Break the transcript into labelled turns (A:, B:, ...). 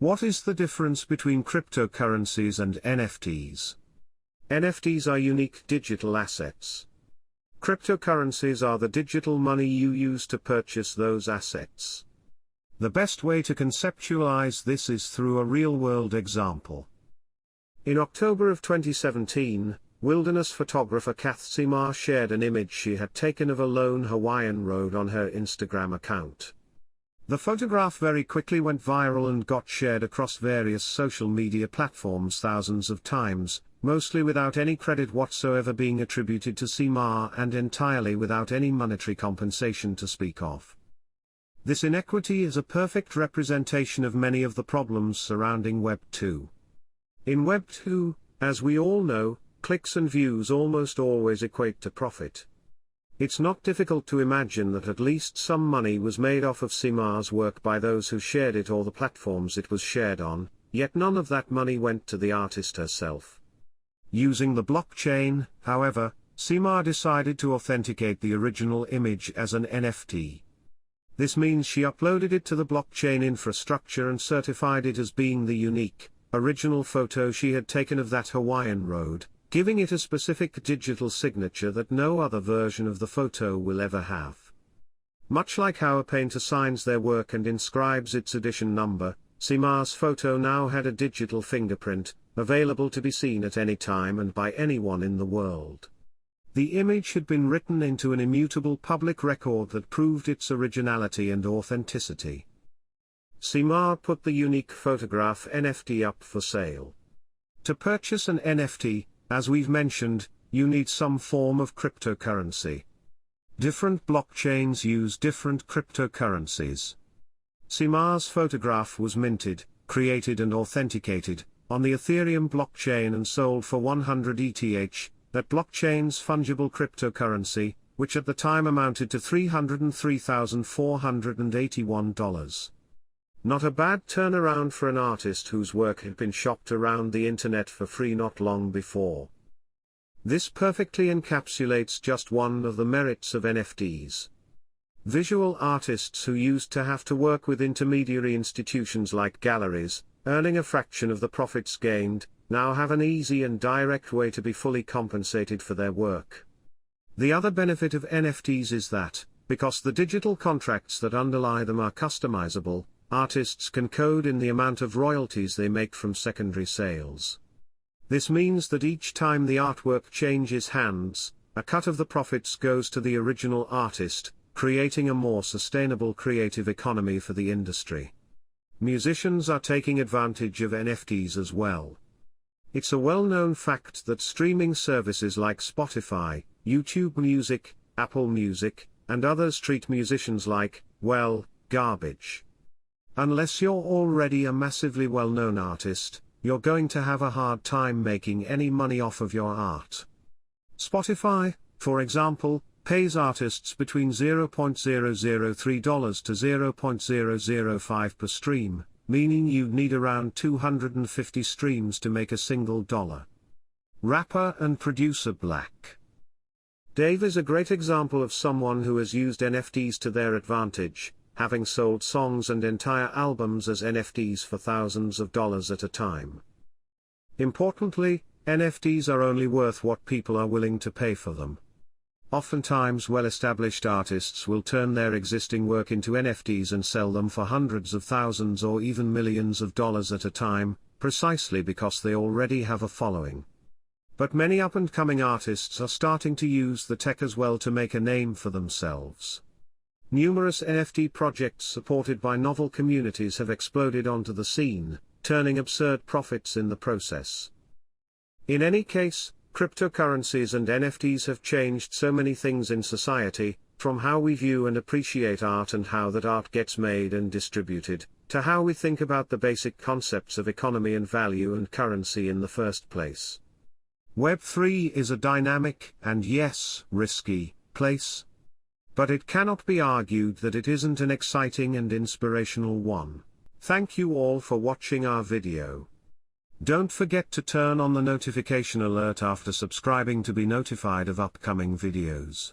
A: What is the difference between cryptocurrencies and NFTs? NFTs are unique digital assets. Cryptocurrencies are the digital money you use to purchase those assets. The best way to conceptualize this is through a real-world example. In October of 2017, wilderness photographer Techtimize shared an image she had taken of a lone Hawaiian road on her Instagram account. The photograph very quickly went viral and got shared across various social media platforms thousands of times, mostly without any credit whatsoever being attributed to Techtimize and entirely without any monetary compensation to speak of. This inequity is a perfect representation of many of the problems surrounding Web 2. In Web 2, as we all know, clicks and views almost always equate to profit. It's not difficult to imagine that at least some money was made off of Techtimize's work by those who shared it or the platforms it was shared on, yet none of that money went to the artist herself. Using the blockchain, however, Techtimize decided to authenticate the original image as an NFT. This means she uploaded it to the blockchain infrastructure and certified it as being the unique, original photo she had taken of that Hawaiian road, giving it a specific digital signature that no other version of the photo will ever have. Much like how a painter signs their work and inscribes its edition number, Techtimize's photo now had a digital fingerprint, available to be seen at any time and by anyone in the world. The image had been written into an immutable public record that proved its originality and authenticity. Techtimize put the unique photograph NFT up for sale. To purchase an NFT, as we've mentioned, you need some form of cryptocurrency. Different blockchains use different cryptocurrencies. Techtimize's photograph was minted, created and authenticated, on the Ethereum blockchain and sold for 100 ETH, that blockchain's fungible cryptocurrency, which at the time amounted to $303,481. Not a bad turnaround for an artist whose work had been shopped around the internet for free not long before. This perfectly encapsulates just one of the merits of NFTs. Visual artists who used to have to work with intermediary institutions like galleries, earning a fraction of the profits gained, now have an easy and direct way to be fully compensated for their work. The other benefit of NFTs is that, because the digital contracts that underlie them are customizable, artists can code in the amount of royalties they make from secondary sales. This means that each time the artwork changes hands, a cut of the profits goes to the original artist, creating a more sustainable creative economy for the industry. Musicians are taking advantage of NFTs as well. It's a well-known fact that streaming services like Spotify, YouTube Music, Apple Music, and others treat musicians like, well, garbage. Unless you're already a massively well-known artist, you're going to have a hard time making any money off of your art. Spotify, for example, pays artists between $0.003 to $0.005 per stream, meaning you'd need around 250 streams to make a single dollar. Rapper and producer Black Dave is a great example of someone who has used NFTs to their advantage, having sold songs and entire albums as NFTs for thousands of dollars at a time. Importantly, NFTs are only worth what people are willing to pay for them. Oftentimes well-established artists will turn their existing work into NFTs and sell them for hundreds of thousands or even millions of dollars at a time, precisely because they already have a following. But many up-and-coming artists are starting to use the tech as well to make a name for themselves. Numerous NFT projects supported by novel communities have exploded onto the scene, turning absurd profits in the process. In any case, cryptocurrencies and NFTs have changed so many things in society, from how we view and appreciate art and how that art gets made and distributed, to how we think about the basic concepts of economy and value and currency in the first place. Web 3 is a dynamic, and yes, risky, place. But it cannot be argued that it isn't an exciting and inspirational one. Thank you all for watching our video. Don't forget to turn on the notification alert after subscribing to be notified of upcoming videos.